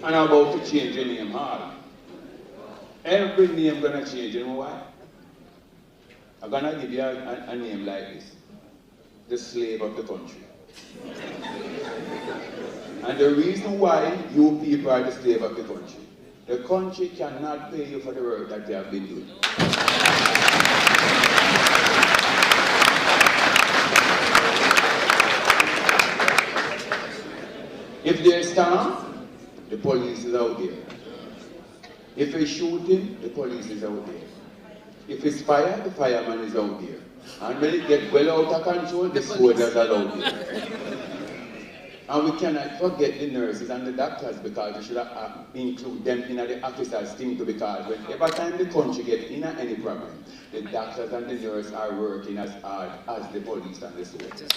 And I'm about to change the name hard. Every name gonna change. You know why? I'm gonna give you a name like this. The slave of the country. And the reason why you people are the slave of the country cannot pay you for the work that you have been doing. If there's storm, the police is out there. If it's shooting, the police is out there. If it's fire, the fireman is out there. And when it gets well out of control, the soldiers are out there. And we cannot forget the nurses and the doctors, because we should have include them in the officers' team too, because whenever time the country gets in any problem, the doctors and the nurses are working as hard as the police and the soldiers.